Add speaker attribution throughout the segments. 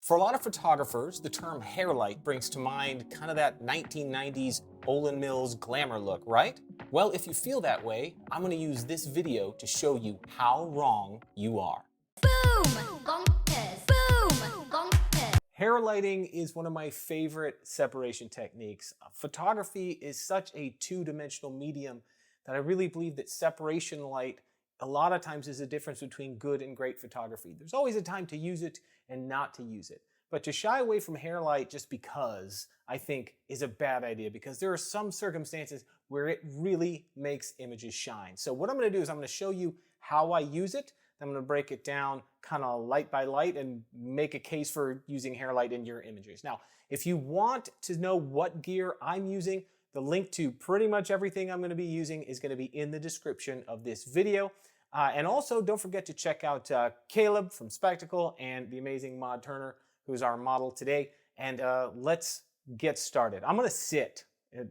Speaker 1: For a lot of photographers, the term hair light brings to mind kind of that 1990s Olin Mills glamour look, right? Well, if you feel that way, I'm going to use this video to show you how wrong you are.
Speaker 2: Boom! Bonkers! Boom! Bonkers!
Speaker 1: Hair lighting is one of my favorite separation techniques. Photography is such a two-dimensional medium that I really believe that separation light a lot of times is the difference between good and great photography. There's always a time to use it and not to use it. But to shy away from hair light just because, I think, is a bad idea, because there are some circumstances where it really makes images shine. So what I'm going to do is I'm going to show you how I use it. I'm going to break it down kind of light by light and make a case for using hair light in your images. Now, if you want to know what gear I'm using, the link to pretty much everything I'm going to be using is going to be in the description of this video. And also, don't forget to check out Caleb from Spectacle and the amazing Maud Turner, who's our model today. And let's get started. I'm going to sit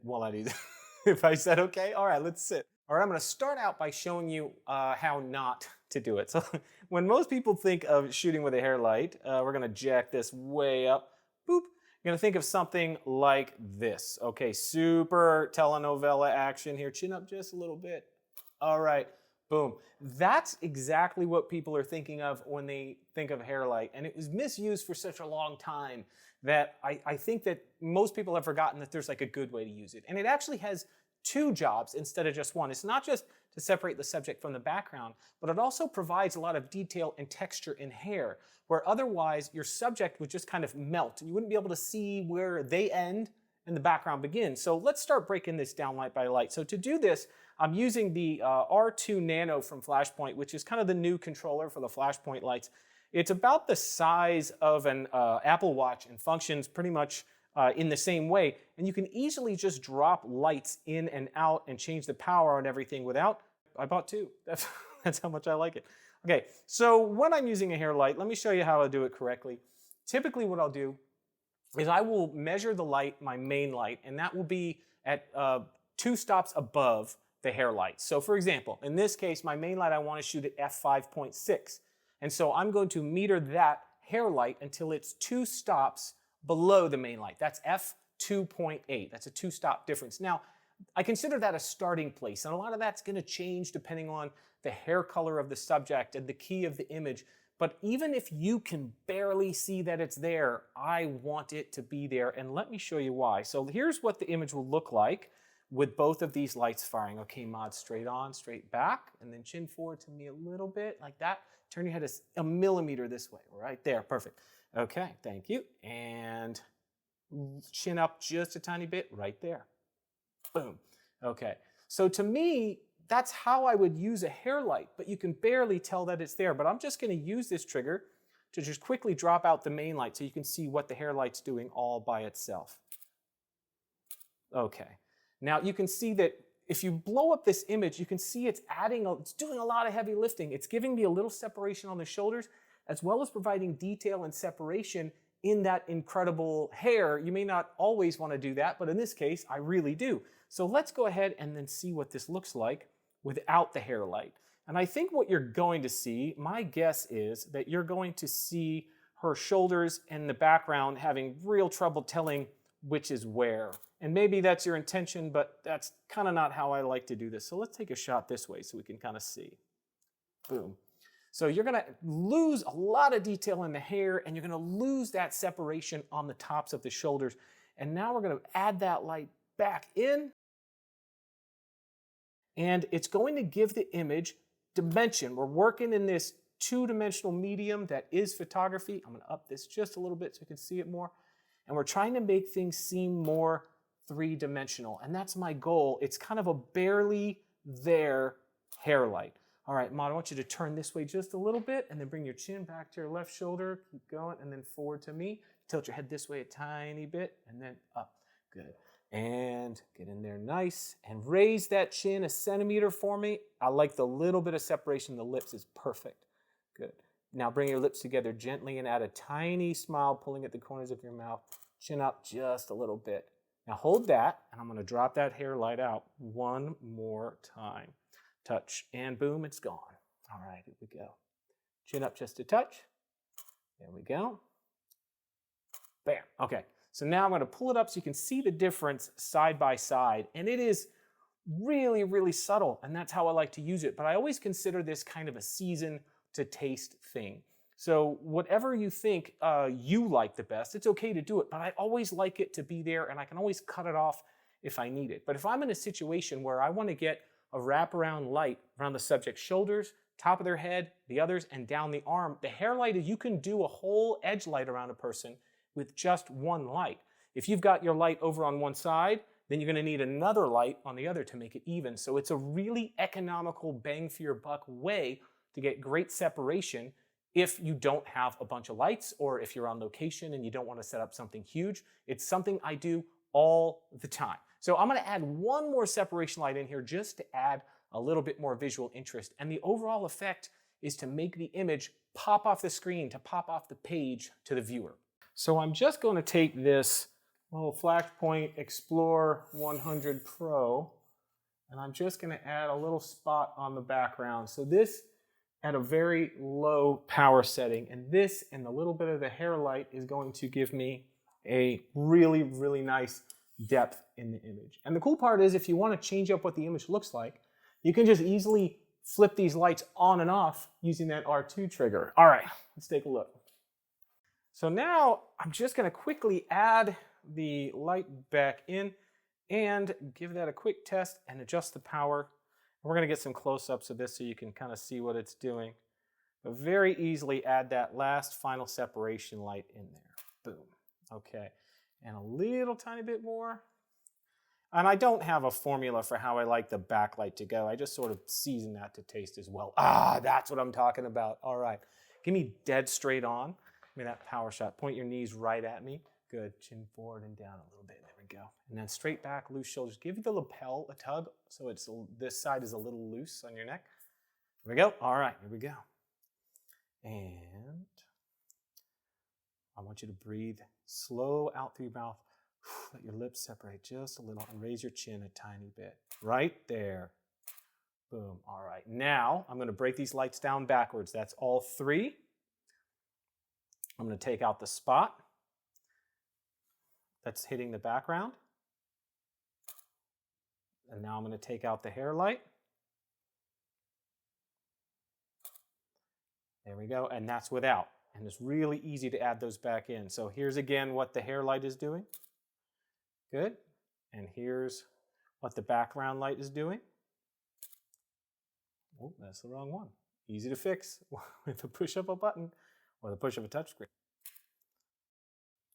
Speaker 1: while I do this. If I said okay, all right, let's sit. All right, I'm going to start out by showing you how not to do it. So when most people think of shooting with a hair light, we're going to jack this way up. Boop. You're going to think of something like this. Okay, super telenovela action here. Chin up just a little bit. All right, boom. That's exactly what people are thinking of when they think of hair light. And it was misused for such a long time that I think that most people have forgotten that there's like a good way to use it. And it actually has two jobs instead of just one. It's not just to separate the subject from the background, but it also provides a lot of detail and texture in hair, where otherwise your subject would just kind of melt. You wouldn't be able to see where they end and the background begins. So let's start breaking this down light by light. So to do this, I'm using the R2 Nano from Flashpoint, which is kind of the new controller for the Flashpoint lights. It's about the size of an Apple Watch and functions pretty much in the same way, and you can easily just drop lights in and out and change the power on everything without, I bought two. That's how much I like it. Okay, so when I'm using a hair light, let me show you how I do it correctly. Typically what I'll do is I will measure the light, my main light, and that will be at 2 stops above the hair light. So for example, in this case, my main light I want to shoot at f5.6, and so I'm going to meter that hair light until it's 2 stops below the main light. That's f2.8. That's a 2-stop difference. Now, I consider that a starting place, and a lot of that's going to change depending on the hair color of the subject and the key of the image. But even if you can barely see that it's there, I want it to be there, and let me show you why. So here's what the image will look like with both of these lights firing. Okay, Maud, straight on, straight back, and then chin forward to me a little bit, like that. Turn your head a millimeter this way, right there, perfect. Okay, thank you. And chin up just a tiny bit right there. Boom. Okay, so to me, that's how I would use a hair light, but you can barely tell that it's there. But I'm just going to use this trigger to just quickly drop out the main light so you can see what the hair light's doing all by itself. Okay, now you can see that if you blow up this image, you can see it's doing a lot of heavy lifting. It's giving me a little separation on the shoulders, as well as providing detail and separation in that incredible hair. You may not always want to do that, but in this case, I really do. So let's go ahead and then see what this looks like without the hair light. And I think what you're going to see, my guess is that you're going to see her shoulders and the background having real trouble telling which is where. And maybe that's your intention, but that's kind of not how I like to do this. So let's take a shot this way so we can kind of see. Boom. So you're going to lose a lot of detail in the hair, and you're going to lose that separation on the tops of the shoulders. And now we're going to add that light back in, and it's going to give the image dimension. We're working in this two-dimensional medium that is photography. I'm going to up this just a little bit so you can see it more. And we're trying to make things seem more three-dimensional, and that's my goal. It's kind of a barely there hair light. All right, Maud, I want you to turn this way just a little bit and then bring your chin back to your left shoulder. Keep going, and then forward to me. Tilt your head this way a tiny bit, and then up. Good. And get in there nice. And raise that chin a centimeter for me. I like the little bit of separation. The lips is perfect. Good. Now bring your lips together gently and add a tiny smile, pulling at the corners of your mouth. Chin up just a little bit. Now hold that, and I'm going to drop that hair light out one more time. Touch, and boom, it's gone. All right, here we go. Chin up just a touch. There we go. Bam. Okay. So now I'm going to pull it up so you can see the difference side by side. And it is really, really subtle. And that's how I like to use it. But I always consider this kind of a season to taste thing. So whatever you think you like the best, it's okay to do it. But I always like it to be there, and I can always cut it off if I need it. But if I'm in a situation where I want to get a wraparound light around the subject's shoulders, top of their head, the others, and down the arm, the hair light, you can do a whole edge light around a person with just one light. If you've got your light over on one side, then you're going to need another light on the other to make it even. So it's a really economical bang for your buck way to get great separation if you don't have a bunch of lights or if you're on location and you don't want to set up something huge. It's something I do all the time. So I'm going to add one more separation light in here just to add a little bit more visual interest. And the overall effect is to make the image pop off the screen, to pop off the page to the viewer. So I'm just going to take this little Flashpoint Explore 100 Pro, and I'm just going to add a little spot on the background. So this at a very low power setting, and this and the little bit of the hair light is going to give me a really, really nice depth in the image. And the cool part is if you want to change up what the image looks like, you can just easily flip these lights on and off using that R2 trigger. All right, let's take a look. So now I'm just going to quickly add the light back in and give that a quick test and adjust the power. We're going to get some close-ups of this so you can kind of see what it's doing. But very easily add that last final separation light in there. Boom. Okay. And a little tiny bit more. And I don't have a formula for how I like the backlight to go. I just sort of season that to taste as well. Ah, that's what I'm talking about. All right. Give me dead straight on. Give me that power shot. Point your knees right at me. Good. Chin forward and down a little bit. There we go. And then straight back, loose shoulders. Give the lapel a tug so it's this side is a little loose on your neck. Here we go. All right. Here we go. And I want you to breathe slow out through your mouth. Let your lips separate just a little and raise your chin a tiny bit. Right there. Boom. All right. Now I'm going to break these lights down backwards. That's all three. I'm going to take out the spot that's hitting the background. And now I'm going to take out the hair light. There we go. And that's without. And it's really easy to add those back in. So here's again what the hair light is doing. Good. And here's what the background light is doing. Oh, that's the wrong one. Easy to fix with the push of a button or the push of a touchscreen.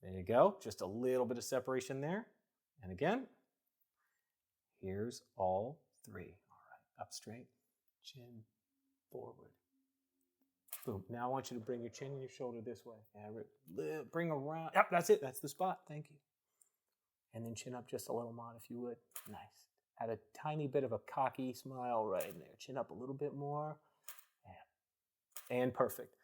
Speaker 1: There you go. Just a little bit of separation there. And again, here's all three. All right. Up straight, chin forward. Boom. Now I want you to bring your chin and your shoulder this way. Yeah, bring around. Yep, that's it. That's the spot. Thank you. And then chin up just a little, Mod, if you would. Nice. Add a tiny bit of a cocky smile right in there. Chin up a little bit more. And perfect.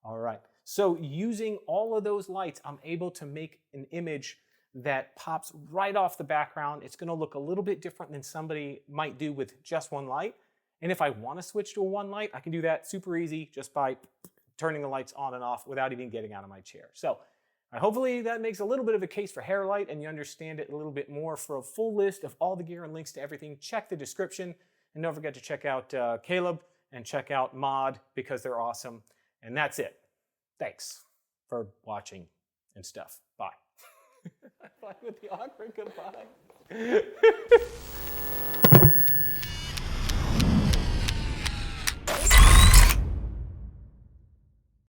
Speaker 1: All right. So using all of those lights, I'm able to make an image that pops right off the background. It's going to look a little bit different than somebody might do with just one light. And if I want to switch to a one light, I can do that super easy just by turning the lights on and off without even getting out of my chair. So hopefully that makes a little bit of a case for hair light and you understand it a little bit more. For a full list of all the gear and links to everything, check the description. And don't forget to check out Caleb and check out Mod because they're awesome. And that's it. Thanks for watching and stuff. Bye. Bye with the awkward goodbye.